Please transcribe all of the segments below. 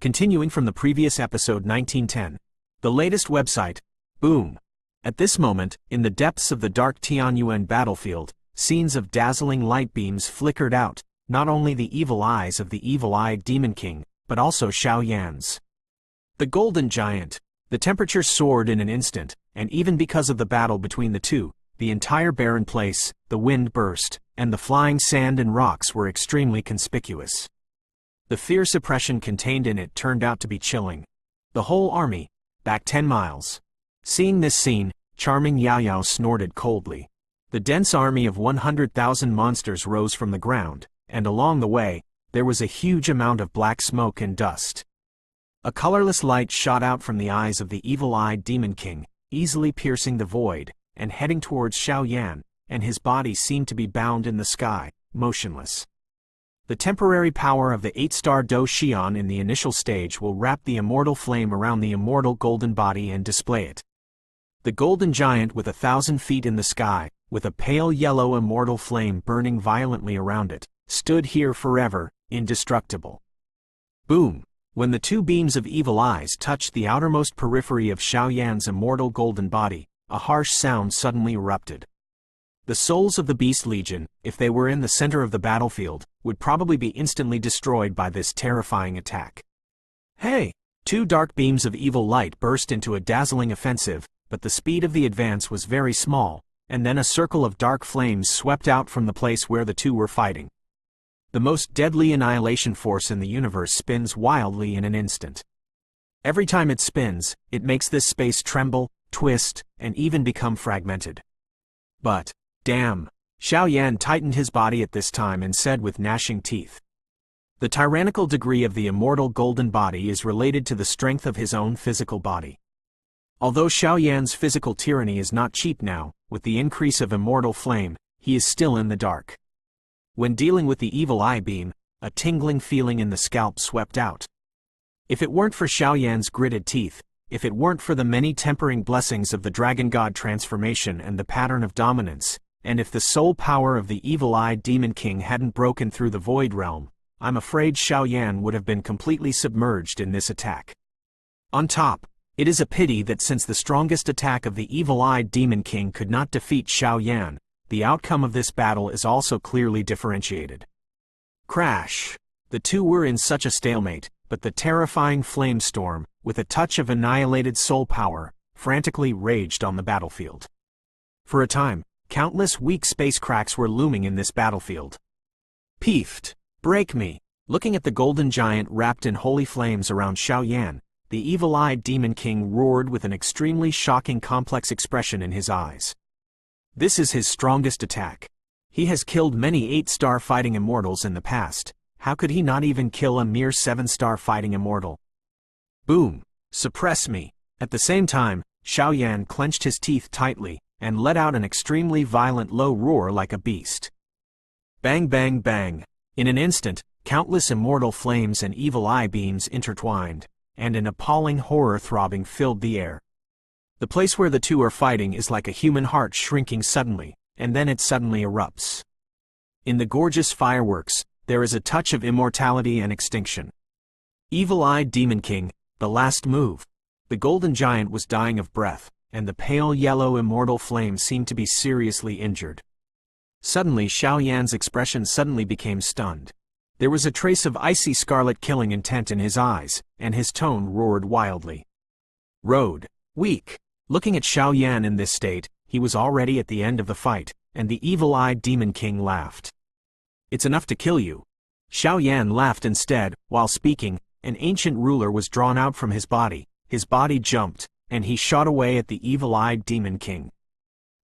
Continuing from the previous episode 1910, the latest website, boom. At this moment, in the depths of the dark Tianyuan battlefield, scenes of dazzling light beams flickered out, not only the evil eyes of the evil-eyed Demon King, but also Xiao Yan's. The Golden Giant. The temperature soared in an instant, and even because of the battle between the two, the entire barren place, the wind burst, and the flying sand and rocks were extremely conspicuous. The fierce oppression contained in it turned out to be chilling. The whole army, back 10 miles. Seeing this scene, charming Yao Yao snorted coldly. The dense army of 100,000 monsters rose from the ground, and along the way, there was a huge amount of black smoke and dust. A colorless light shot out from the eyes of the evil-eyed Demon King, easily piercing the void, and heading towards Xiao Yan, and his body seemed to be bound in the sky, motionless. The temporary power of the 8-star Do Xian in the initial stage will wrap the immortal flame around the immortal golden body and display it. The Golden Giant with 1,000 feet in the sky, with a pale yellow immortal flame burning violently around it, stood here forever, indestructible. Boom! When the two beams of evil eyes touched the outermost periphery of Xiao Yan's immortal golden body, a harsh sound suddenly erupted. The souls of the Beast Legion, if they were in the center of the battlefield, would probably be instantly destroyed by this terrifying attack. Hey! Two dark beams of evil light burst into a dazzling offensive, but the speed of the advance was very small, and then a circle of dark flames swept out from the place where the two were fighting. The most deadly annihilation force in the universe spins wildly in an instant. Every time it spins, it makes this space tremble, twist, and even become fragmented. But, damn! Xiao Yan tightened his body at this time and said with gnashing teeth. The tyrannical degree of the immortal golden body is related to the strength of his own physical body. Although Xiao Yan's physical tyranny is not cheap now, with the increase of immortal flame, he is still in the dark. When dealing with the evil eye beam, a tingling feeling in the scalp swept out. If it weren't for Xiao Yan's gritted teeth, if it weren't for the many tempering blessings of the Dragon God transformation and the pattern of dominance, and if the soul power of the evil-eyed Demon King hadn't broken through the Void Realm, I'm afraid Xiao Yan would have been completely submerged in this attack. On top, it is a pity that since the strongest attack of the evil-eyed Demon King could not defeat Xiao Yan, the outcome of this battle is also clearly differentiated. Crash! The two were in such a stalemate, but the terrifying flame storm, with a touch of annihilated soul power, frantically raged on the battlefield. For a time, countless weak space cracks were looming in this battlefield. Btth2, break me! Looking at the Golden Giant wrapped in holy flames around Xiao Yan, the evil-eyed Demon King roared with an extremely shocking complex expression in his eyes. This is his strongest attack. He has killed many 8-star fighting immortals in the past. How could he not even kill a mere 7-star fighting immortal? Boom! Suppress me! At the same time, Xiao Yan clenched his teeth tightly, and let out an extremely violent low roar like a beast. Bang bang bang! In an instant, countless immortal flames and evil eye beams intertwined, and an appalling horror throbbing filled the air. The place where the two are fighting is like a human heart shrinking suddenly, and then it suddenly erupts. In the gorgeous fireworks, there is a touch of immortality and extinction. Evil-eyed Demon King, the last move. The Golden Giant was dying of breath, and the pale yellow immortal flame seemed to be seriously injured. Suddenly Xiao Yan's expression suddenly became stunned. There was a trace of icy scarlet killing intent in his eyes, and his tone roared wildly. Road. Weak. Looking at Xiao Yan in this state, he was already at the end of the fight, and the evil-eyed Demon King laughed. It's enough to kill you. Xiao Yan laughed instead. While speaking, an ancient ruler was drawn out from his body jumped, and he shot away at the evil-eyed Demon King.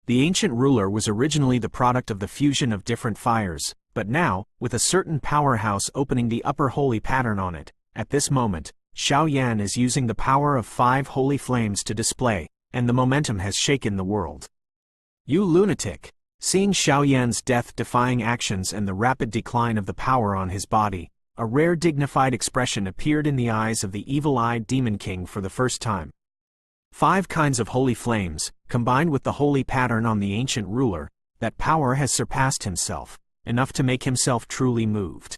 The ancient ruler was originally the product of the fusion of different fires, but now, with a certain powerhouse opening the upper holy pattern on it, at this moment, Xiao Yan is using the power of 5 holy flames to display, and the momentum has shaken the world. You lunatic! Seeing Xiao Yan's death-defying actions and the rapid decline of the power on his body, a rare dignified expression appeared in the eyes of the evil-eyed Demon King for the first time. 5 kinds of holy flames, combined with the holy pattern on the ancient ruler, that power has surpassed himself, enough to make himself truly moved.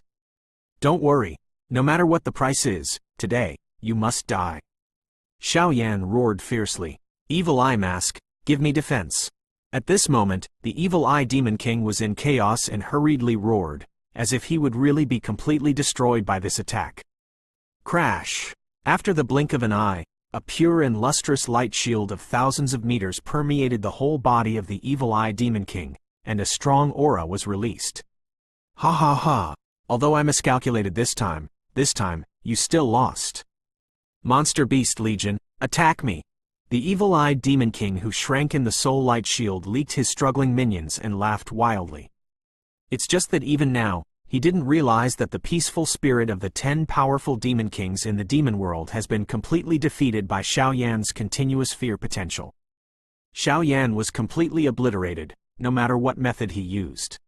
Don't worry. No matter what the price is, today, you must die. Xiao Yan roared fiercely. Evil Eye Mask, give me defense. At this moment, the Evil Eye Demon King was in chaos and hurriedly roared, as if he would really be completely destroyed by this attack. Crash! After the blink of an eye, a pure and lustrous light shield of thousands of meters permeated the whole body of the Evil Eye Demon King, and a strong aura was released. Ha ha ha! Although I miscalculated this time, you still lost. Monster Beast Legion, attack me! The evil-eyed Demon King who shrank in the soul light shield leaked his struggling minions and laughed wildly. It's just that even now, he didn't realize that the peaceful spirit of the 10 powerful Demon Kings in the demon world has been completely defeated by Xiao Yan's continuous fear potential. Xiao Yan was completely obliterated, no matter what method he used.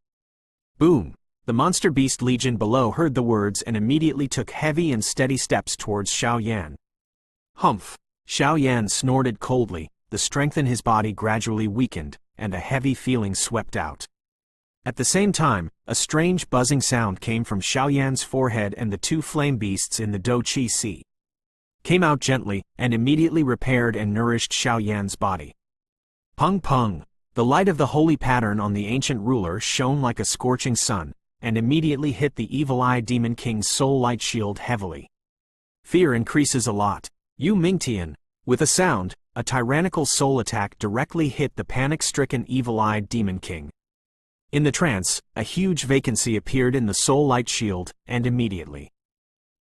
Boom! The Monster Beast Legion below heard the words and immediately took heavy and steady steps towards Xiao Yan. Humph! Xiao Yan snorted coldly, the strength in his body gradually weakened, and a heavy feeling swept out. At the same time, a strange buzzing sound came from Xiao Yan's forehead, and the 2 flame beasts in the Do Chi Sea came out gently and immediately repaired and nourished Xiao Yan's body. Pung pung! The light of the holy pattern on the ancient ruler shone like a scorching sun, and immediately hit the evil-eyed Demon King's soul light shield heavily. Fear increases a lot. Yu Mingtian. With a sound, a tyrannical soul attack directly hit the panic-stricken evil-eyed Demon King. In the trance, a huge vacancy appeared in the soul light shield, and immediately.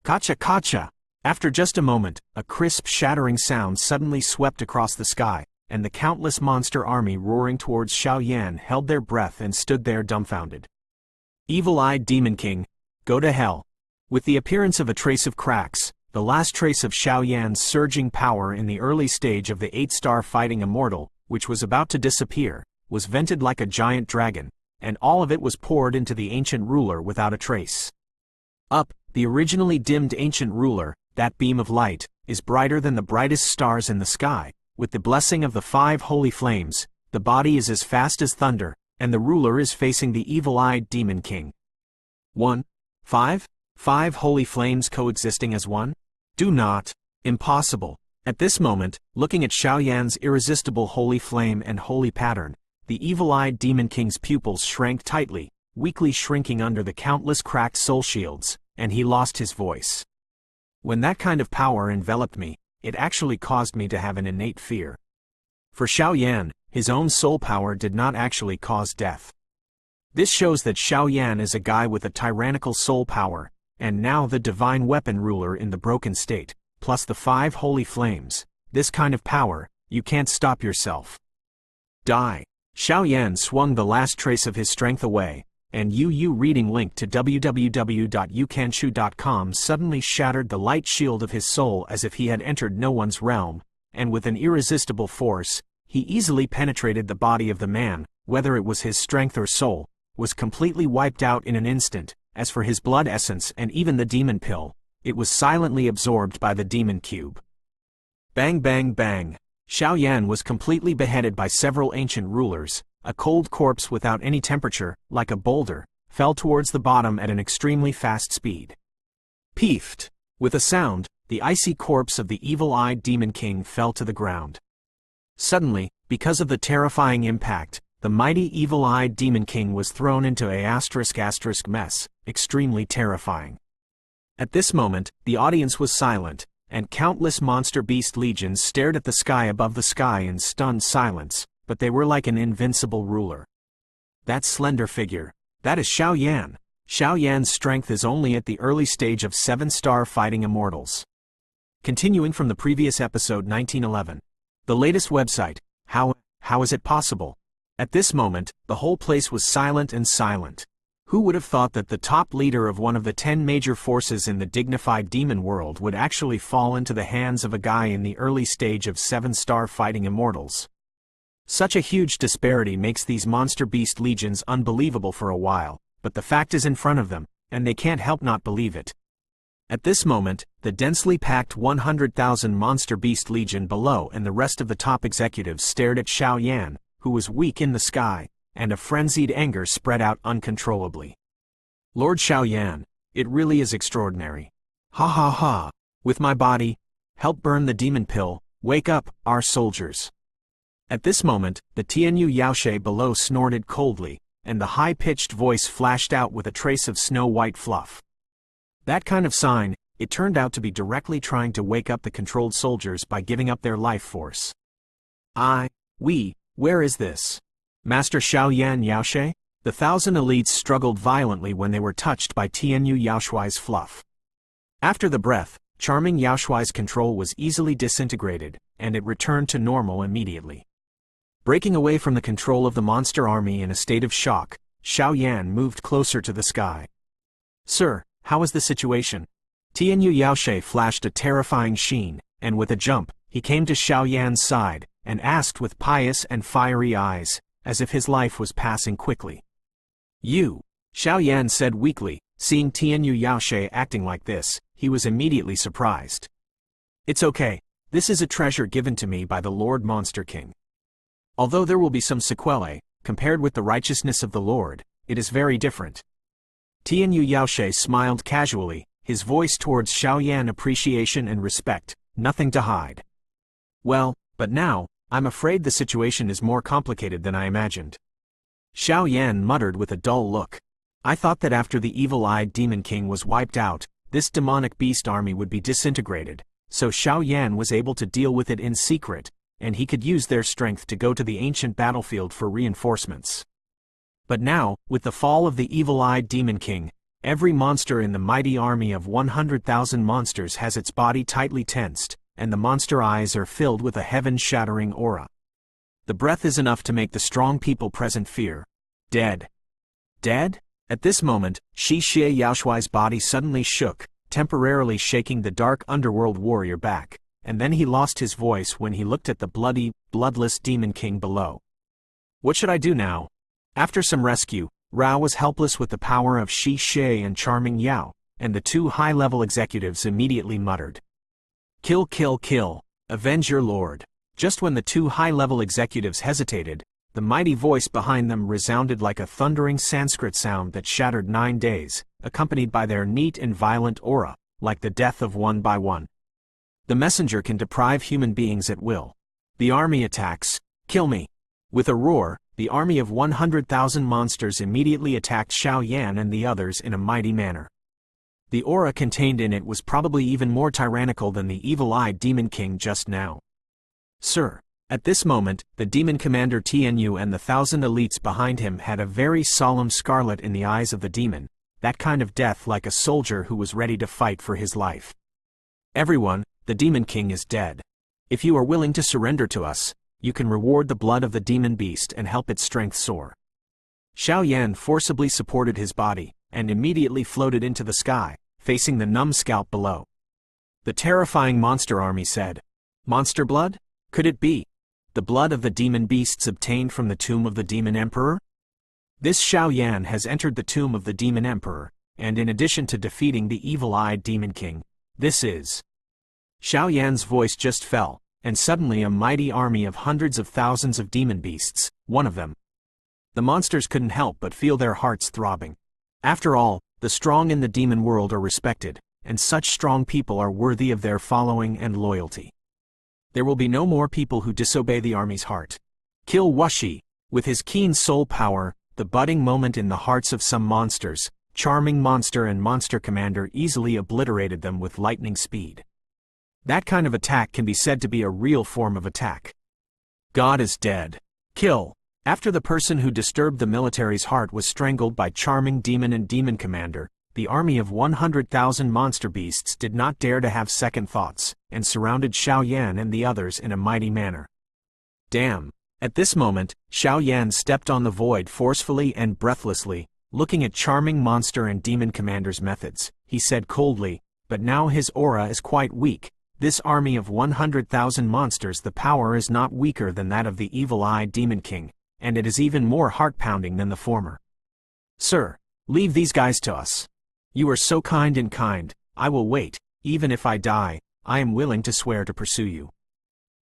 Kacha kacha! After just a moment, a crisp shattering sound suddenly swept across the sky, and the countless monster army roaring towards Xiao Yan held their breath and stood there dumbfounded. Evil-eyed Demon King, go to hell. With the appearance of a trace of cracks, the last trace of Xiao Yan's surging power in the early stage of the 8-star fighting immortal, which was about to disappear, was vented like a giant dragon, and all of it was poured into the ancient ruler without a trace. Up, the originally dimmed ancient ruler, that beam of light, is brighter than the brightest stars in the sky. With the blessing of the 5 holy flames, the body is as fast as thunder, and the ruler is facing the evil-eyed Demon King. 1. 5? 5 holy flames coexisting as one? Do not. Impossible. At this moment, looking at Xiao Yan's irresistible holy flame and holy pattern, the evil-eyed Demon King's pupils shrank tightly, weakly shrinking under the countless cracked soul shields, and he lost his voice. When that kind of power enveloped me, it actually caused me to have an innate fear. For Xiao Yan, his own soul power did not actually cause death. This shows that Xiao Yan is a guy with a tyrannical soul power, and now the divine weapon ruler in the broken state, plus the 5 holy flames. This kind of power, you can't stop yourself. Die. Xiao Yan swung the last trace of his strength away, and Yu reading link to www.yukanshu.com suddenly shattered the light shield of his soul as if he had entered no one's realm, and with an irresistible force, he easily penetrated the body of the man, whether it was his strength or soul, was completely wiped out in an instant. As for his blood essence and even the demon pill, it was silently absorbed by the demon cube. Bang bang bang! Xiao Yan was completely beheaded by several ancient rulers. A cold corpse without any temperature, like a boulder, fell towards the bottom at an extremely fast speed. Peefed! With a sound, the icy corpse of the evil-eyed Demon King fell to the ground. Suddenly, because of the terrifying impact, the mighty evil-eyed Demon King was thrown into a *** mess, extremely terrifying. At this moment, the audience was silent, and countless monster beast legions stared at the sky above the sky in stunned silence, but they were like an invincible ruler. That slender figure, that is Xiao Yan. Xiao Yan's strength is only at the early stage of 7-star fighting immortals. Continuing from the previous episode 1911. The latest website, how is it possible? At this moment, the whole place was silent and silent. Who would have thought that the top leader of one of the 10 major forces in the dignified demon world would actually fall into the hands of a guy in the early stage of 7-star fighting immortals? Such a huge disparity makes these monster beast legions unbelievable for a while, but the fact is in front of them, and they can't help not believe it. At this moment, the densely packed 100,000 monster beast legion below and the rest of the top executives stared at Xiao Yan, who was weak in the sky, and a frenzied anger spread out uncontrollably. Lord Xiao Yan, it really is extraordinary. Ha ha ha. With my body, help burn the demon pill. Wake up, our soldiers. At this moment, the Tianyu Yaoshe below snorted coldly, and the high-pitched voice flashed out with a trace of snow-white fluff. That kind of sign, it turned out to be directly trying to wake up the controlled soldiers by giving up their life force. Where is this? Master Xiaoyan Yaoshe? The 1,000 elites struggled violently when they were touched by Tianyu Yaoshuai's fluff. After the breath, charming Yaoshuai's control was easily disintegrated, and it returned to normal immediately. Breaking away from the control of the monster army in a state of shock, Xiaoyan moved closer to the sky. Sir, how is the situation? Tianyu Yaoshe flashed a terrifying sheen, and with a jump, he came to Xiaoyan's side, and asked with pious and fiery eyes, as if his life was passing quickly. You, Xiaoyan said weakly, seeing Tianyu Yaoshe acting like this, he was immediately surprised. It's okay, this is a treasure given to me by the Lord Monster King. Although there will be some sequelae, compared with the righteousness of the Lord, it is very different. Tianyu Yaoshe smiled casually, his voice towards Xiaoyan appreciation and respect, nothing to hide. Well, but now, I'm afraid the situation is more complicated than I imagined. Xiaoyan muttered with a dull look. I thought that after the evil-eyed Demon King was wiped out, this demonic beast army would be disintegrated, so Xiaoyan was able to deal with it in secret, and he could use their strength to go to the ancient battlefield for reinforcements. But now, with the fall of the evil-eyed Demon King, every monster in the mighty army of 100,000 monsters has its body tightly tensed, and the monster eyes are filled with a heaven-shattering aura. The breath is enough to make the strong people present fear. Dead. Dead? At this moment, Shi Xie Yaoshuai's body suddenly shook, temporarily shaking the dark underworld warrior back, and then he lost his voice when he looked at the bloody, bloodless Demon King below. What should I do now? After some rescue, Rao was helpless with the power of Shi Xie and Charming Yao, and the two high-level executives immediately muttered. Kill, kill, kill, avenge your lord. Just when the two high-level executives hesitated, the mighty voice behind them resounded like a thundering Sanskrit sound that shattered 9 days, accompanied by their neat and violent aura, like the death of one by one. The messenger can deprive human beings at will. The army attacks. Kill me. With a roar, the army of 100,000 monsters immediately attacked Xiaoyan and the others in a mighty manner. The aura contained in it was probably even more tyrannical than the evil-eyed Demon King just now. Sir. At this moment, the demon commander Tianyu and the 1,000 elites behind him had a very solemn scarlet in the eyes of the demon, that kind of death like a soldier who was ready to fight for his life. Everyone, the Demon King is dead. If you are willing to surrender to us, you can reward the blood of the demon beast and help its strength soar. Xiaoyan forcibly supported his body, and immediately floated into the sky, facing the numbskull below. The terrifying monster army said, Monster blood? Could it be the blood of the demon beasts obtained from the tomb of the demon emperor? This Xiaoyan has entered the tomb of the demon emperor, and in addition to defeating the evil-eyed Demon King, this is... Xiaoyan's voice just fell, and suddenly a mighty army of hundreds of thousands of demon beasts, one of them. The monsters couldn't help but feel their hearts throbbing. After all, the strong in the demon world are respected, and such strong people are worthy of their following and loyalty. There will be no more people who disobey the army's heart. Kill Wuxi. With his keen soul power, the budding moment in the hearts of some monsters, Charming Monster and Monster Commander easily obliterated them with lightning speed. That kind of attack can be said to be a real form of attack. God is dead. Kill. After the person who disturbed the military's heart was strangled by Charming Demon and Demon Commander, the army of 100,000 monster beasts did not dare to have second thoughts, and surrounded Xiaoyan and the others in a mighty manner. Damn. At this moment, Xiaoyan stepped on the void forcefully and breathlessly, looking at Charming Monster and Demon Commander's methods. He said coldly, but now his aura is quite weak. This army of 100,000 monsters, the power is not weaker than that of the evil-eyed Demon King, and it is even more heart-pounding than the former. Sir, leave these guys to us. You are so kind and kind, I will wait. Even if I die, I am willing to swear to pursue you.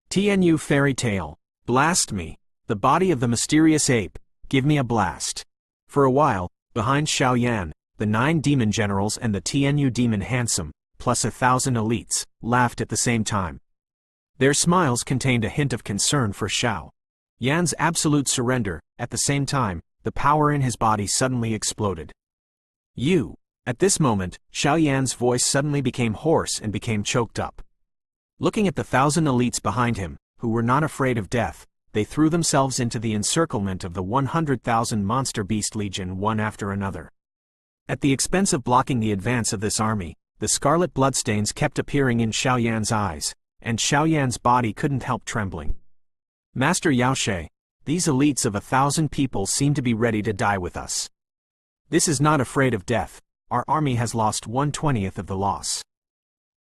Tianyu Fairy Tale. Blast me. The body of the mysterious ape, give me a blast. For a while, behind Xiaoyan, the 9 demon generals and the Tianyu demon Handsome, plus 1,000 elites, laughed at the same time. Their smiles contained a hint of concern for Xiao Yan's absolute surrender. At the same time, the power in his body suddenly exploded. You! At this moment, Xiao Yan's voice suddenly became hoarse and became choked up. Looking at the 1,000 elites behind him, who were not afraid of death, they threw themselves into the encirclement of the 100,000 monster beast legion one after another. At the expense of blocking the advance of this army, the scarlet bloodstains kept appearing in Xiao Yan's eyes, and Xiao Yan's body couldn't help trembling. Master Yaoshe, these elites of 1,000 people seem to be ready to die with us. This is not afraid of death. Our army has lost 1/20th of the loss.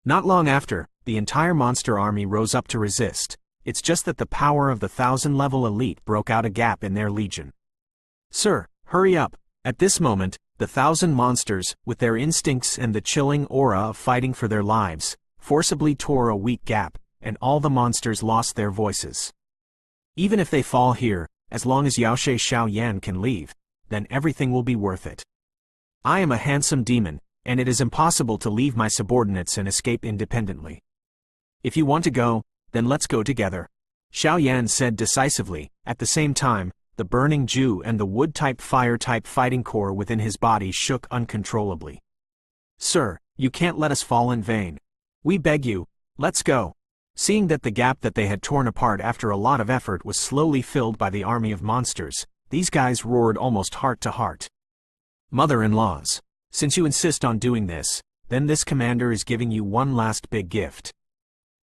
Not long after, the entire monster army rose up to resist. It's just that the power of the 1,000-level elite broke out a gap in their legion. Sir, hurry up. At this moment, the 1,000 monsters, with their instincts and the chilling aura of fighting for their lives, forcibly tore a weak gap, and all the monsters lost their voices. Even if they fall here, as long as Yaoshe Xiao Yan can leave, then everything will be worth it. I am a handsome demon, and it is impossible to leave my subordinates and escape independently. If you want to go, then let's go together, Xiao Yan said decisively. At the same time, the burning Jew and the wood-type fire-type fighting core within his body shook uncontrollably. Sir, you can't let us fall in vain. We beg you, let's go. Seeing that the gap that they had torn apart after a lot of effort was slowly filled by the army of monsters, these guys roared almost heart to heart. Mother-in-laws, since you insist on doing this, then this commander is giving you one last big gift.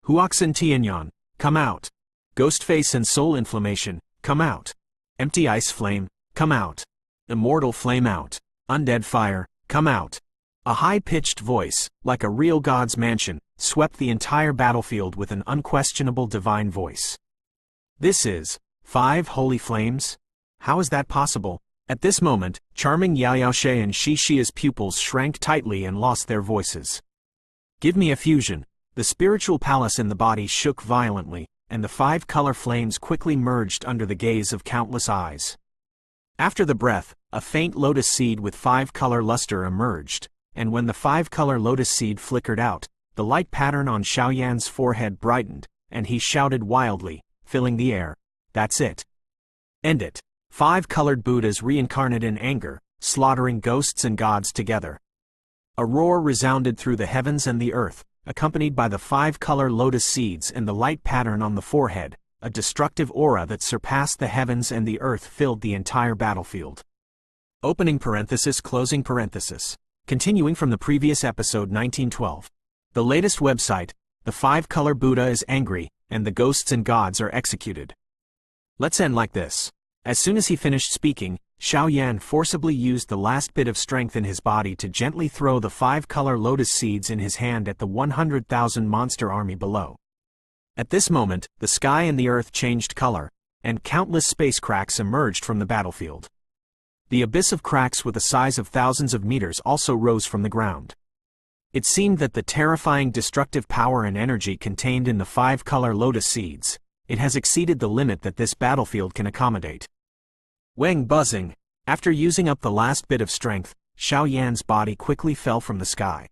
Huoxin Tianyan, come out. Ghostface and Soul Inflammation, come out. Empty Ice Flame, come out. Immortal Flame out. Undead Fire, come out. A high-pitched voice, like a real god's mansion, swept the entire battlefield with an unquestionable divine voice. This is 5 holy flames? How is that possible? At this moment, charming Yaoshe and Shishia's pupils shrank tightly and lost their voices. Give me a fusion. The spiritual palace in the body shook violently, and the 5 color flames quickly merged under the gaze of countless eyes. After the breath, a faint lotus seed with 5 color luster emerged, and when the 5 color lotus seed flickered out, the light pattern on Xiao Yan's forehead brightened, and he shouted wildly, filling the air. That's it. End it. 5 colored Buddhas reincarnate in anger, slaughtering ghosts and gods together. A roar resounded through the heavens and the earth, accompanied by the 5 color lotus seeds and the light pattern on the forehead. A destructive aura that surpassed the heavens and the earth filled the entire battlefield. Opening parenthesis, closing parenthesis. Continuing from the previous episode 1912. The latest website, the 5 color Buddha is angry, and the ghosts and gods are executed. Let's end like this. As soon as he finished speaking, Xiao Yan forcibly used the last bit of strength in his body to gently throw the 5 color lotus seeds in his hand at the 100,000 monster army below. At this moment, the sky and the earth changed color, and countless space cracks emerged from the battlefield. The abyss of cracks with a size of thousands of meters also rose from the ground. It seemed that the terrifying destructive power and energy contained in the 5 color lotus seeds, it has exceeded the limit that this battlefield can accommodate. Wang buzzing. After using up the last bit of strength, Xiao Yan's body quickly fell from the sky.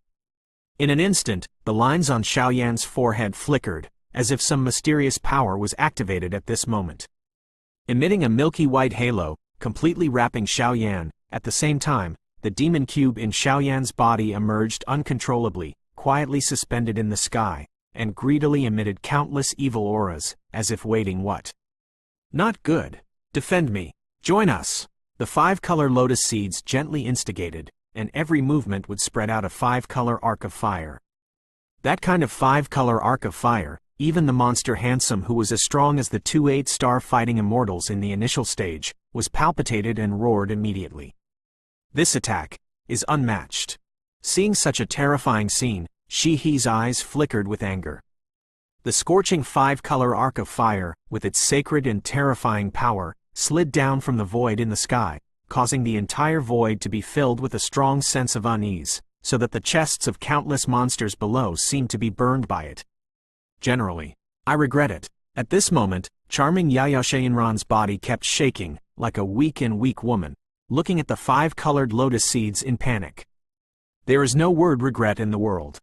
In an instant, the lines on Xiao Yan's forehead flickered, as if some mysterious power was activated at this moment. Emitting a milky white halo, completely wrapping Xiao Yan, at the same time, the demon cube in Xiao Yan's body emerged uncontrollably, quietly suspended in the sky, and greedily emitted countless evil auras, as if waiting what? Not good. Defend me. Join us. The 5 color lotus seeds gently instigated, and every movement would spread out a 5 color arc of fire. That kind of 5 color arc of fire, even the monster Handsome, who was as strong as the 2 8-star fighting immortals in the initial stage, was palpitated and roared immediately. This attack is unmatched. Seeing such a terrifying scene, Shihi's eyes flickered with anger. The scorching 5 color arc of fire, with its sacred and terrifying power, slid down from the void in the sky, causing the entire void to be filled with a strong sense of unease, so that the chests of countless monsters below seemed to be burned by it. Generally, I regret it. At this moment, charming Yaoshe body kept shaking, like a weak woman, looking at the 5 colored lotus seeds in panic. There is no word regret in the world.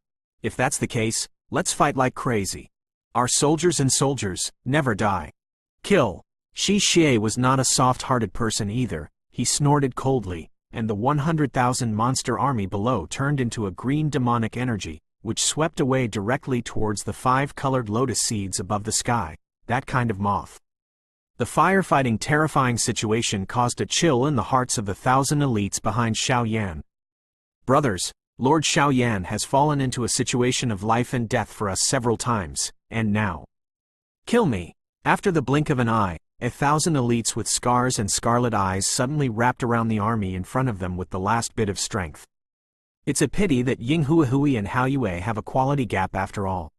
If that's the case, let's fight like crazy. Our soldiers and soldiers never die. Kill. Shi Xie was not a soft-hearted person either. He snorted coldly, and the 100,000 monster army below turned into a green demonic energy, which swept away directly towards the 5-colored lotus seeds above the sky, that kind of moth. The firefighting terrifying situation caused a chill in the hearts of the 1,000 elites behind Xiao Yan. Brothers, Lord Xiao Yan has fallen into a situation of life and death for us several times, and now. Kill me. After the blink of an eye, 1,000 elites with scars and scarlet eyes suddenly wrapped around the army in front of them with the last bit of strength. It's a pity that Ying Huahui and Hao Yue have a quality gap after all.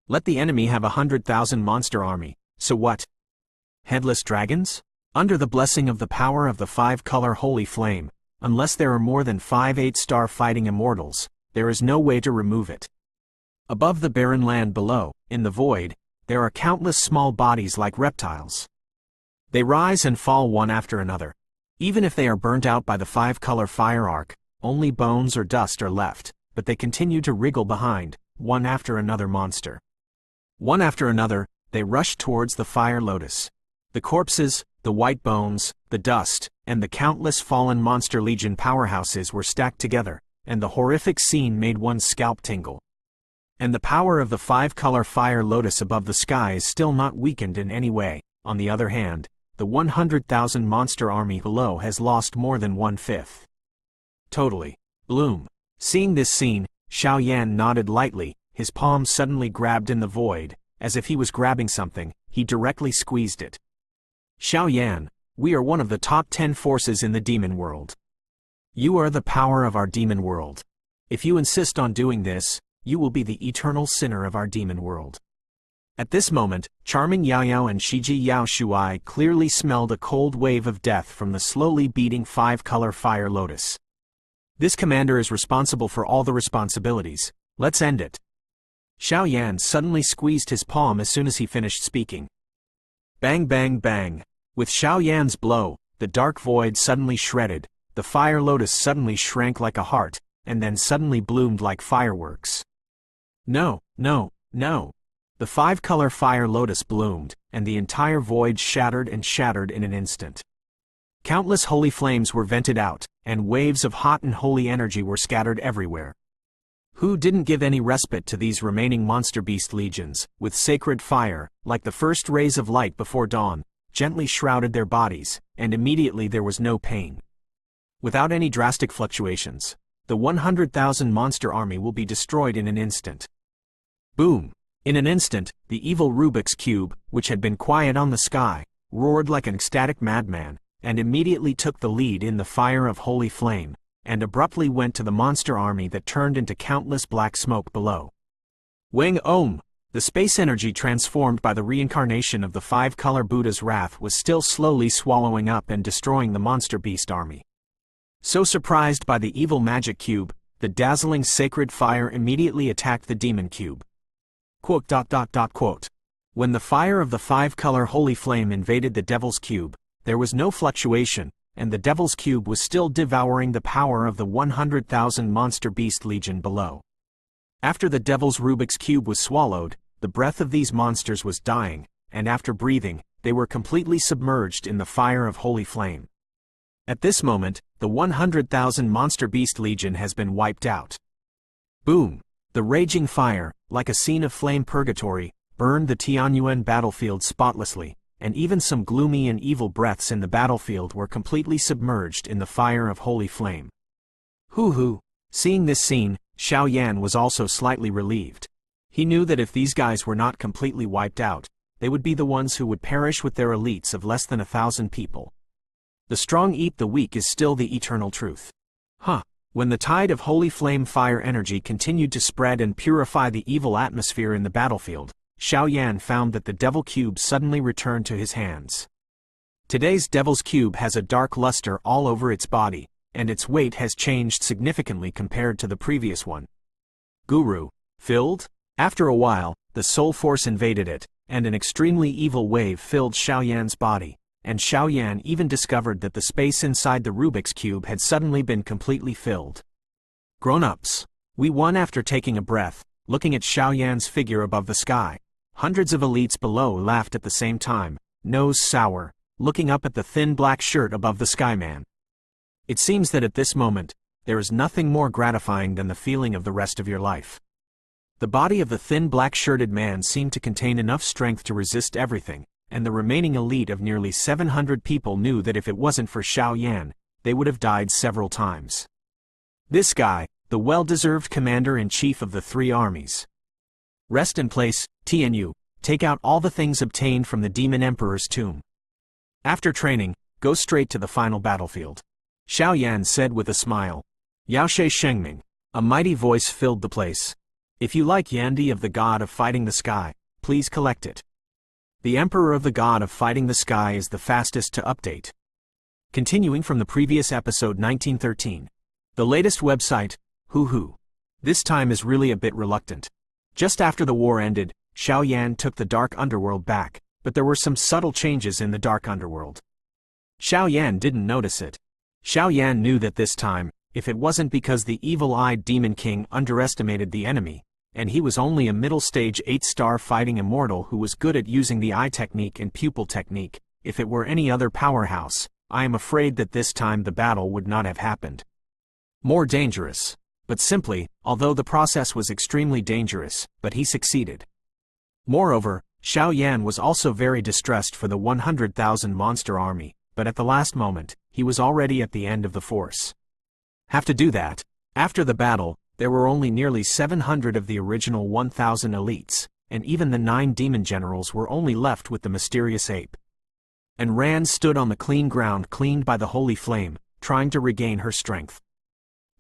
Let the enemy have 100,000 monster army, so what? Headless dragons? Under the blessing of the power of the 5-color holy flame, unless there are more than 5 8-star fighting immortals, there is no way to remove it. Above the barren land below, in the void, there are countless small bodies like reptiles. They rise and fall one after another. Even if they are burnt out by the 5-color fire arc, only bones or dust are left, but they continue to wriggle behind, one after another monster. One after another, they rush towards the fire lotus. The corpses, the white bones, the dust, and the countless fallen monster legion powerhouses were stacked together, and the horrific scene made one's scalp tingle. And the power of the 5-color fire lotus above the sky is still not weakened in any way. On the other hand, the 100,000 monster army below has lost more than 1/5. Totally. Bloom. Seeing this scene, Xiao Yan nodded lightly, his palm suddenly grabbed in the void, as if he was grabbing something, he directly squeezed it. Xiao Yan, we are one of the top 10 forces in the demon world. You are the power of our demon world. If you insist on doing this, you will be the eternal sinner of our demon world. At this moment, Charming Yao Yao and Shiji Yao Shuai clearly smelled a cold wave of death from the slowly beating 5-color fire lotus. This commander is responsible for all the responsibilities. Let's end it. Xiao Yan suddenly squeezed his palm as soon as he finished speaking. Bang bang bang. With Xiao Yan's blow, the dark void suddenly shredded, the fire lotus suddenly shrank like a heart, and then suddenly bloomed like fireworks. No, no, no. The 5-color fire lotus bloomed, and the entire void shattered and shattered in an instant. Countless holy flames were vented out, and waves of hot and holy energy were scattered everywhere. Who didn't give any respite to these remaining monster beast legions, with sacred fire, like the first rays of light before dawn, gently shrouded their bodies, and immediately there was no pain. Without any drastic fluctuations, the 100,000 monster army will be destroyed in an instant. Boom! In an instant, the evil Rubik's Cube, which had been quiet on the sky, roared like an ecstatic madman, and immediately took the lead in the fire of holy flame, and abruptly went to the monster army that turned into countless black smoke below. Wang Om! The space energy transformed by the reincarnation of the 5-color Buddha's wrath was still slowly swallowing up and destroying the monster beast army. So surprised by the evil magic cube, the dazzling sacred fire immediately attacked the demon cube. Quote. When the fire of the 5-color holy flame invaded the devil's cube, there was no fluctuation, and the devil's cube was still devouring the power of the 100,000 monster beast legion below. After the devil's Rubik's cube was swallowed, the breath of these monsters was dying, and after breathing, they were completely submerged in the fire of holy flame. At this moment, the 100,000 monster beast legion has been wiped out. Boom! The raging fire, like a scene of flame purgatory, burned the Tianyuan battlefield spotlessly, and even some gloomy and evil breaths in the battlefield were completely submerged in the fire of holy flame. Hoo! Seeing this scene, Xiao Yan was also slightly relieved. He knew that if these guys were not completely wiped out, they would be the ones who would perish with their elites of less than 1,000 people. The strong eat the weak is still the eternal truth. When the tide of holy flame fire energy continued to spread and purify the evil atmosphere in the battlefield, Xiao Yan found that the devil cube suddenly returned to his hands. Today's devil's cube has a dark luster all over its body, and its weight has changed significantly compared to the previous one. Guru, filled? After a while, the soul force invaded it, and an extremely evil wave filled Xiao Yan's body, and Xiao Yan even discovered that the space inside the Rubik's Cube had suddenly been completely filled. Grown-ups, we won after taking a breath, looking at Xiaoyan's figure above the sky. Hundreds of elites below laughed at the same time, nose sour, looking up at the thin black shirt above the skyman. It seems that at this moment, there is nothing more gratifying than the feeling of the rest of your life. The body of the thin black-shirted man seemed to contain enough strength to resist everything, and the remaining elite of nearly 700 people knew that if it wasn't for Xiaoyan, they would have died several times. This guy, the well-deserved commander-in-chief of the three armies. Rest in place, Tianyu, take out all the things obtained from the Demon Emperor's tomb. After training, go straight to the final battlefield. Xiaoyan said with a smile. Yaoshe Shengming. A mighty voice filled the place. If you like Yandi of the God of Fighting the Sky, please collect it. The Emperor of the God of Fighting the Sky is the fastest to update. Continuing from the previous episode 1913. The latest website, Hoo. This time is really a bit reluctant. Just after the war ended, Xiaoyan took the Dark Underworld back, but there were some subtle changes in the Dark Underworld. Xiaoyan didn't notice it. Xiaoyan knew that this time, if it wasn't because the evil-eyed Demon King underestimated the enemy, and he was only a middle-stage 8-star fighting immortal who was good at using the eye technique and pupil technique, if it were any other powerhouse, I am afraid that this time the battle would not have happened. More dangerous. But simply, although the process was extremely dangerous, but he succeeded. Moreover, Xiaoyan was also very distressed for the 100,000 monster army, but at the last moment, he was already at the end of the force. Have to do that. After the battle, there were only nearly 700 of the original 1,000 elites, and even the 9 demon generals were only left with the mysterious ape. And Rand stood on the clean ground cleaned by the holy flame, trying to regain her strength.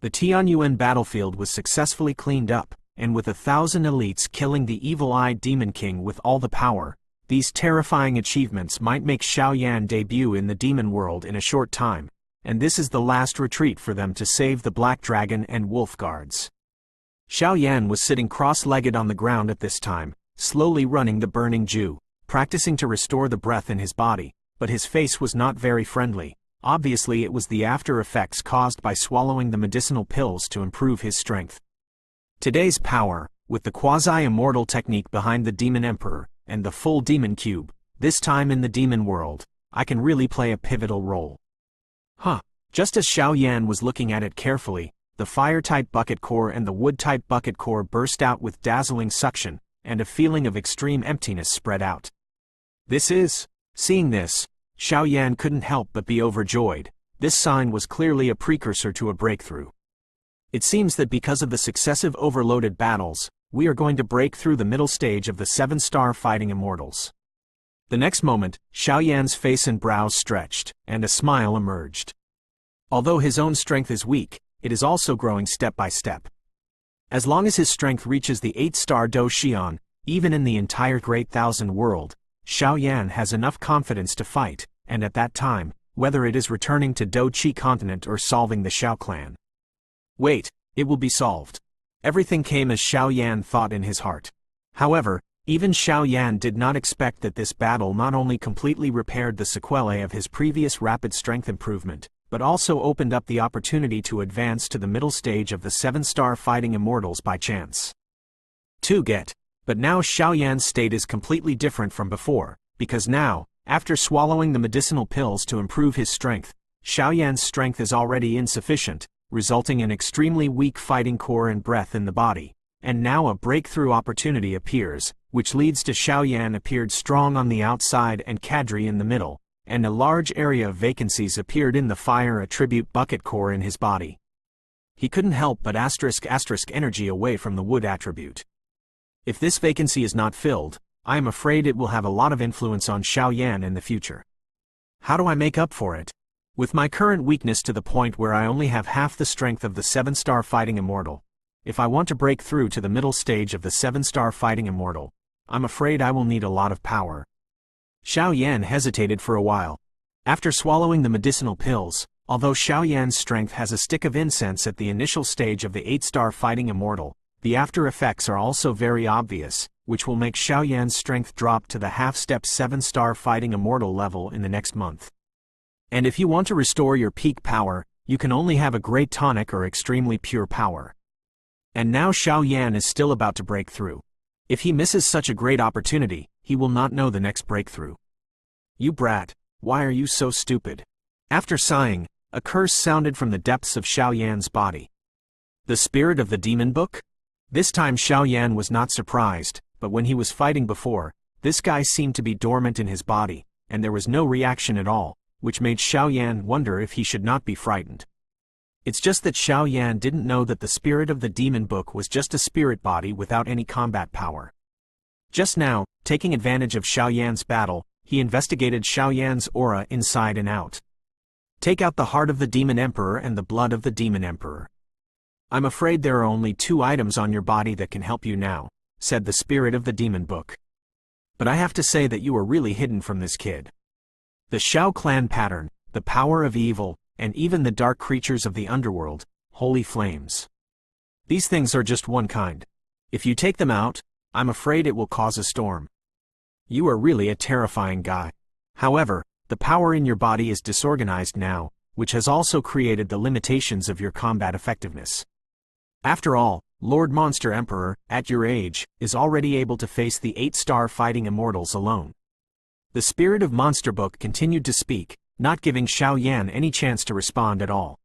The Tianyuan battlefield was successfully cleaned up, and with 1,000 elites killing the evil-eyed Demon King with all the power, these terrifying achievements might make Xiaoyan debut in the demon world in a short time, and this is the last retreat for them to save the Black Dragon and Wolf Guards. Xiaoyan was sitting cross-legged on the ground at this time, slowly running the burning Jew, practicing to restore the breath in his body, but his face was not very friendly. Obviously it was the after effects caused by swallowing the medicinal pills to improve his strength. Today's power, with the quasi-immortal technique behind the Demon Emperor, and the full Demon Cube, this time in the demon world, I can really play a pivotal role. Just as Xiaoyan was looking at it carefully, the fire-type bucket core and the wood-type bucket core burst out with dazzling suction, and a feeling of extreme emptiness spread out. Seeing this, Xiaoyan couldn't help but be overjoyed. This sign was clearly a precursor to a breakthrough. It seems that because of the successive overloaded battles, we are going to break through the middle stage of the 7-star fighting immortals. The next moment, Xiaoyan's face and brows stretched, and a smile emerged. Although his own strength is weak, it is also growing step by step. As long as his strength reaches the 8-star Do Xian, even in the entire Great Thousand World, Xiaoyan has enough confidence to fight, and at that time, whether it is returning to Do Qi continent or solving the Xiao clan. Wait, it will be solved. Everything came as Xiaoyan thought in his heart. However, even Xiaoyan did not expect that this battle not only completely repaired the sequelae of his previous rapid strength improvement, but also opened up the opportunity to advance to the middle stage of the 7-star fighting immortals by chance. But now Xiaoyan's state is completely different from before, because now, after swallowing the medicinal pills to improve his strength, Xiaoyan's strength is already insufficient, resulting in extremely weak fighting core and breath in the body, and now a breakthrough opportunity appears, which leads to Xiaoyan appeared strong on the outside and Kadri in the middle, and a large area of vacancies appeared in the fire attribute bucket core in his body. He couldn't help but asterisk energy away from the wood attribute. If this vacancy is not filled, I am afraid it will have a lot of influence on Xiaoyan in the future. How do I make up for it? With my current weakness to the point where I only have half the strength of the 7-star fighting immortal, if I want to break through to the middle stage of the 7-star fighting immortal, I'm afraid I will need a lot of power. Xiaoyan hesitated for a while. After swallowing the medicinal pills, although Xiaoyan's strength has a stick of incense at the initial stage of the 8-star fighting immortal, the after effects are also very obvious, which will make Xiaoyan's strength drop to the half-step 7-star fighting immortal level in the next month. And if you want to restore your peak power, you can only have a great tonic or extremely pure power. And now Xiao Yan is still about to break through. If he misses such a great opportunity, he will not know the next breakthrough. You brat, why are you so stupid? After sighing, a curse sounded from the depths of Xiao Yan's body. The spirit of the demon book? This time Xiao Yan was not surprised, but when he was fighting before, this guy seemed to be dormant in his body, and there was no reaction at all, which made Xiao Yan wonder if he should not be frightened. It's just that Xiao Yan didn't know that the spirit of the demon book was just a spirit body without any combat power. Just now, taking advantage of Xiao Yan's battle, he investigated Xiao Yan's aura inside and out. Take out the heart of the demon emperor and the blood of the demon emperor. I'm afraid there are only 2 items on your body that can help you now, said the spirit of the demon book. But I have to say that you are really hidden from this kid. The Xiao clan pattern, the power of evil, and even the dark creatures of the underworld, holy flames. These things are just one kind. If you take them out, I'm afraid it will cause a storm. You are really a terrifying guy. However, the power in your body is disorganized now, which has also created the limitations of your combat effectiveness. After all, Lord Monster Emperor, at your age, is already able to face the 8-star fighting immortals alone. The spirit of Monster Book continued to speak, not giving Xiao Yan any chance to respond at all.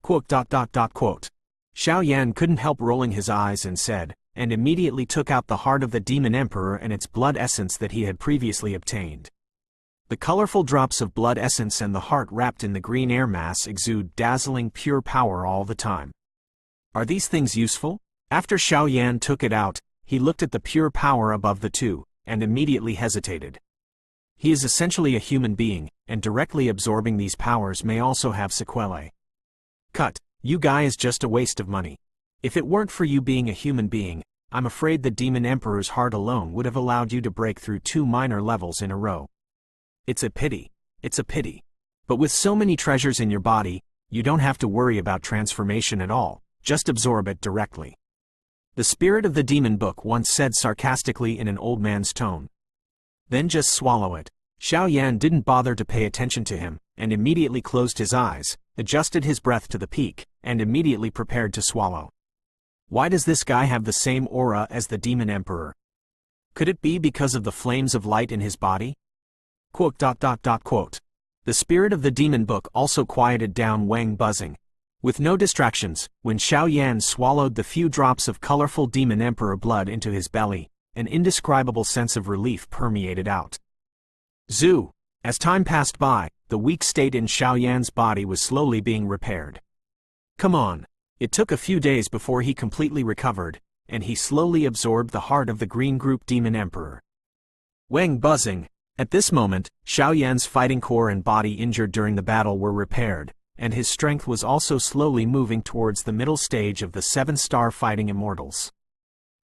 Quote. Xiao Yan couldn't help rolling his eyes and said, and immediately took out the heart of the demon emperor and its blood essence that he had previously obtained. The colorful drops of blood essence and the heart wrapped in the green air mass exude dazzling pure power all the time. Are these things useful? After Xiao Yan took it out, he looked at the pure power above the 2, and immediately hesitated. He is essentially a human being, and directly absorbing these powers may also have sequelae. Cut, you guy is just a waste of money. If it weren't for you being a human being, I'm afraid the Demon Emperor's heart alone would have allowed you to break through 2 minor levels in a row. It's a pity. But with so many treasures in your body, you don't have to worry about transformation at all, just absorb it directly. The spirit of the demon book once said sarcastically in an old man's tone. Then just swallow it. Xiao Yan didn't bother to pay attention to him, and immediately closed his eyes, adjusted his breath to the peak, and immediately prepared to swallow. Why does this guy have the same aura as the Demon Emperor? Could it be because of the flames of light in his body? Quote. The spirit of the demon book also quieted down Wang buzzing. With no distractions, when Xiao Yan swallowed the few drops of colorful Demon Emperor blood into his belly, an indescribable sense of relief permeated out. Zoo. As time passed by, the weak state in Xiao Yan's body was slowly being repaired. Come on. It took a few days before he completely recovered, and he slowly absorbed the heart of the Green Group Demon Emperor. Wang buzzing. At this moment, Xiao Yan's fighting core and body injured during the battle were repaired, and his strength was also slowly moving towards the middle stage of the 7-star fighting immortals.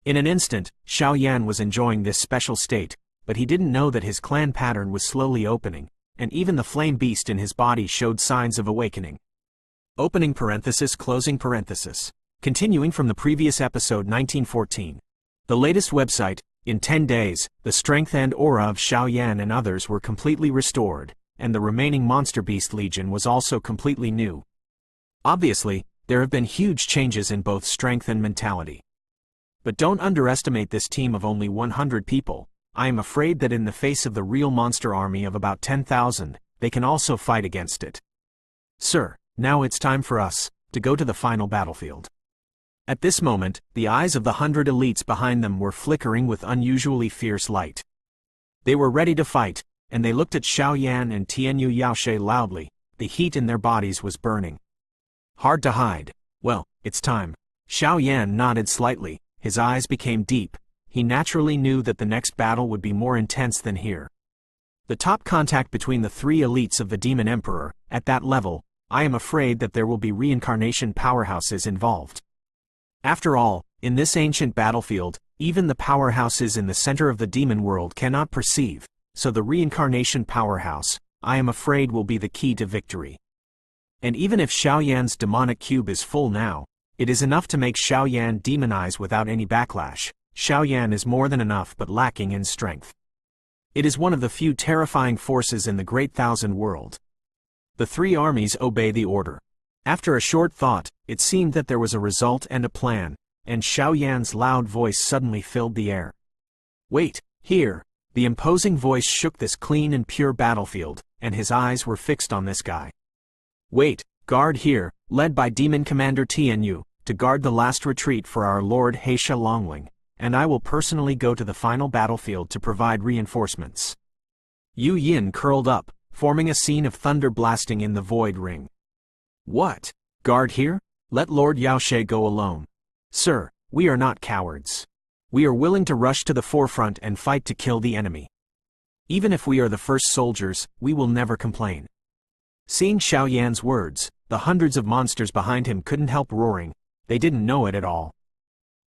In an instant, Xiao Yan was enjoying this special state, but he didn't know that his clan pattern was slowly opening, and even the flame beast in his body showed signs of awakening. Opening parenthesis, closing parenthesis. Continuing from the previous episode 1914. The latest website, in 10 days, the strength and aura of Xiao Yan and others were completely restored, and the remaining Monster Beast Legion was also completely new. Obviously, there have been huge changes in both strength and mentality. But don't underestimate this team of only 100 people. I am afraid that in the face of the real monster army of about 10,000, they can also fight against it. Sir, now it's time for us to go to the final battlefield. At this moment, the eyes of the 100 elites behind them were flickering with unusually fierce light. They were ready to fight, and they looked at Xiao Yan and Tianyu Yaoshe loudly. The heat in their bodies was burning. Hard to hide. Well, it's time. Xiao Yan nodded slightly. His eyes became deep. He naturally knew that the next battle would be more intense than here. The top contact between the 3 elites of the Demon Emperor, at that level, I am afraid that there will be reincarnation powerhouses involved. After all, in this ancient battlefield, even the powerhouses in the center of the demon world cannot perceive, so the reincarnation powerhouse, I am afraid, will be the key to victory. And even if Xiao Yan's demonic cube is full now, it is enough to make Xiao Yan demonize without any backlash. Xiao Yan is more than enough but lacking in strength. It is one of the few terrifying forces in the Great Thousand World. The 3 armies obey the order. After a short thought, it seemed that there was a result and a plan, and Xiao Yan's loud voice suddenly filled the air. Wait, here! The imposing voice shook this clean and pure battlefield, and his eyes were fixed on this guy. Wait, guard here, led by Demon Commander Tianyu, to guard the last retreat for our Lord Heisha Longling, and I will personally go to the final battlefield to provide reinforcements. Yu Yin curled up, forming a scene of thunder blasting in the void ring. What? Guard here? Let Lord Yaoshe go alone. Sir, we are not cowards. We are willing to rush to the forefront and fight to kill the enemy. Even if we are the first soldiers, we will never complain. Seeing Xiao Yan's words, the hundreds of monsters behind him couldn't help roaring. They didn't know it at all.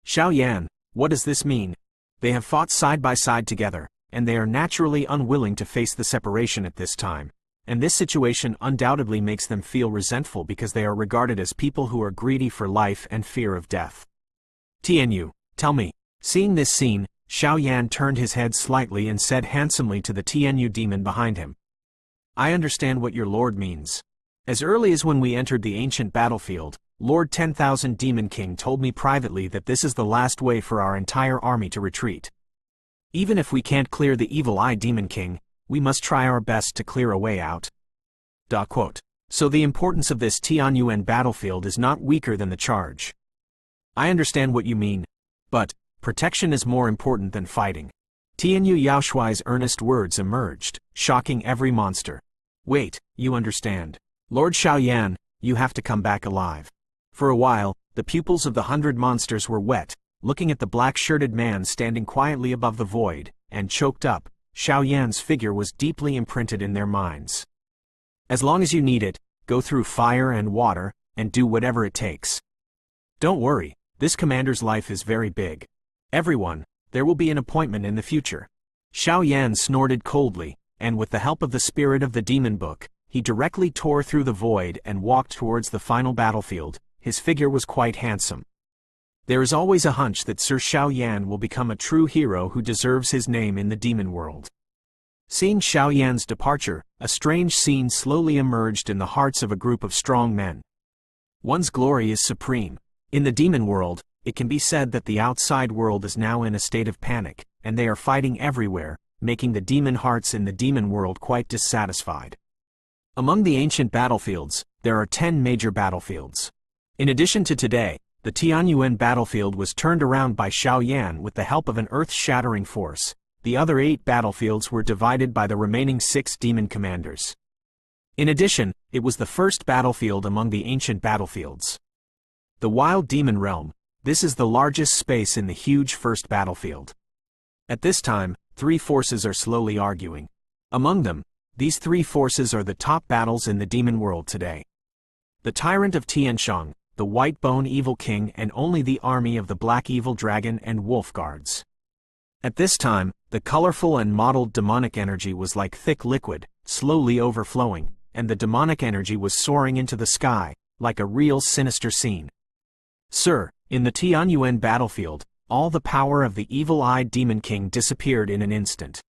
Xiao Yan, what does this mean? They have fought side by side together, and they are naturally unwilling to face the separation at this time. And this situation undoubtedly makes them feel resentful because they are regarded as people who are greedy for life and fear of death. Tianyu, tell me. Seeing this scene, Xiao Yan turned his head slightly and said handsomely to the Tianyu demon behind him. I understand what your lord means. As early as when we entered the ancient battlefield, Lord 10,000 Demon King told me privately that this is the last way for our entire army to retreat. Even if we can't clear the Evil Eye Demon King, we must try our best to clear a way out. So the importance of this Tianyuan battlefield is not weaker than the charge. I understand what you mean, but protection is more important than fighting. Tianyu Yaoshuai's earnest words emerged, shocking every monster. Wait, you understand. Lord Xiao Yan, you have to come back alive. For a while, the pupils of the 100 monsters were wet, looking at the black-shirted man standing quietly above the void, and choked up. Xiao Yan's figure was deeply imprinted in their minds. As long as you need it, go through fire and water, and do whatever it takes. Don't worry, this commander's life is very big. Everyone, there will be an appointment in the future. Xiao Yan snorted coldly, and with the help of the spirit of the demon book, he directly tore through the void and walked towards the final battlefield. His figure was quite handsome. There is always a hunch that Sir Xiao Yan will become a true hero who deserves his name in the demon world. Seeing Xiao Yan's departure, a strange scene slowly emerged in the hearts of a group of strong men. One's glory is supreme. In the demon world, it can be said that the outside world is now in a state of panic, and they are fighting everywhere, making the demon hearts in the demon world quite dissatisfied. Among the ancient battlefields, there are 10 major battlefields. In addition to today, the Tianyuan battlefield was turned around by Xiao Yan with the help of an earth-shattering force. The other 8 battlefields were divided by the remaining 6 demon commanders. In addition, it was the first battlefield among the ancient battlefields. The Wild Demon Realm, this is the largest space in the huge first battlefield. At this time, 3 forces are slowly arguing. Among them, these 3 forces are the top battles in the demon world today. The Tyrant of Tianshang, the White Bone Evil King, and only the army of the Black Evil Dragon and Wolf Guards. At this time, the colorful and mottled demonic energy was like thick liquid, slowly overflowing, and the demonic energy was soaring into the sky, like a real sinister scene. Sir, in the Tianyuan battlefield, all the power of the evil-eyed Demon King disappeared in an instant.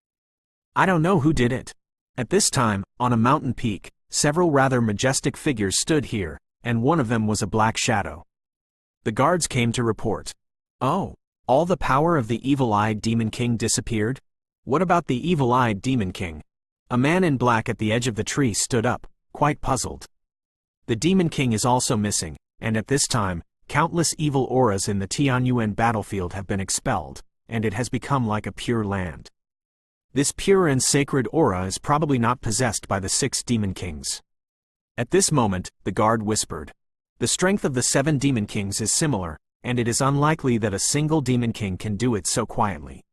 I don't know who did it. At this time, on a mountain peak, several rather majestic figures stood here, and one of them was a black shadow. The guards came to report. Oh, all the power of the evil-eyed Demon King disappeared? What about the evil-eyed Demon King? A man in black at the edge of the tree stood up, quite puzzled. The Demon King is also missing, and at this time, countless evil auras in the Tianyuan battlefield have been expelled, and it has become like a pure land. This pure and sacred aura is probably not possessed by the 6 Demon Kings. At this moment, the guard whispered. The strength of the 7 Demon Kings is similar, and it is unlikely that a single Demon King can do it so quietly.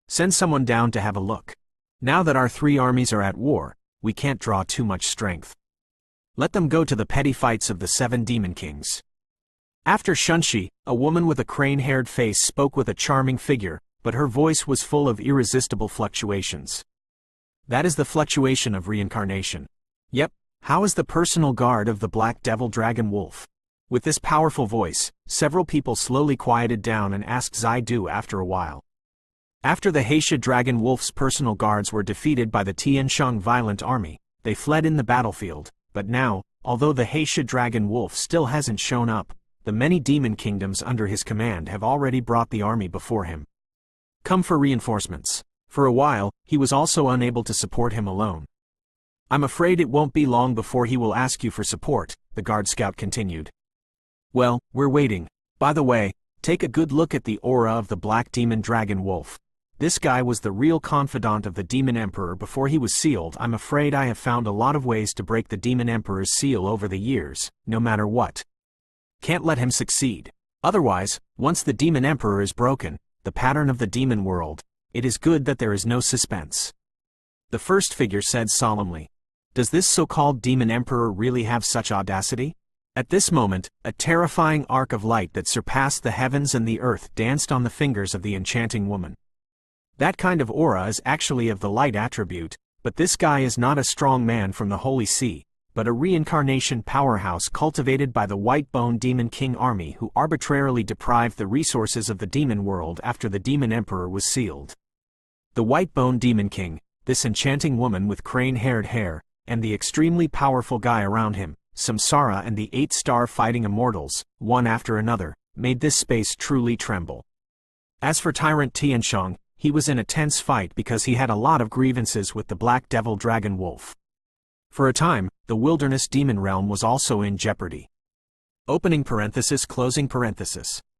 Send someone down to have a look. Now that our 3 armies are at war, we can't draw too much strength. Let them go to the petty fights of the 7 Demon Kings. After Shunshi, a woman with a crane-haired face spoke with a charming figure, but her voice was full of irresistible fluctuations. That is the fluctuation of reincarnation. Yep, how is the personal guard of the Black Devil Dragon Wolf? With this powerful voice, several people slowly quieted down and asked Zaidu after a while. After the Heisha Dragon Wolf's personal guards were defeated by the Tianshang violent army, they fled in the battlefield, but now, although the Heisha Dragon Wolf still hasn't shown up, the many demon kingdoms under his command have already brought the army before him. Come for reinforcements. For a while, he was also unable to support him alone. I'm afraid it won't be long before he will ask you for support, the guard scout continued. Well, we're waiting. By the way, take a good look at the aura of the black demon dragon wolf. This guy was the real confidant of the demon emperor before he was sealed. I'm afraid I have found a lot of ways to break the demon emperor's seal over the years, no matter what. Can't let him succeed. Otherwise, once the demon emperor is broken, the pattern of the demon world, it is good that there is no suspense. The first figure said solemnly. Does this so-called demon emperor really have such audacity? At this moment, a terrifying arc of light that surpassed the heavens and the earth danced on the fingers of the enchanting woman. That kind of aura is actually of the light attribute, but this guy is not a strong man from the Holy See, but a reincarnation powerhouse cultivated by the white-bone demon king army who arbitrarily deprived the resources of the demon world after the demon emperor was sealed. The white-bone demon king, this enchanting woman with crane-haired hair, and the extremely powerful guy around him, Samsara and the 8-star fighting immortals, one after another, made this space truly tremble. As for Tyrant Tianshang, he was in a tense fight because he had a lot of grievances with the Black Devil Dragon Wolf. For a time, the Wilderness Demon Realm was also in jeopardy. Opening parenthesis, closing parenthesis.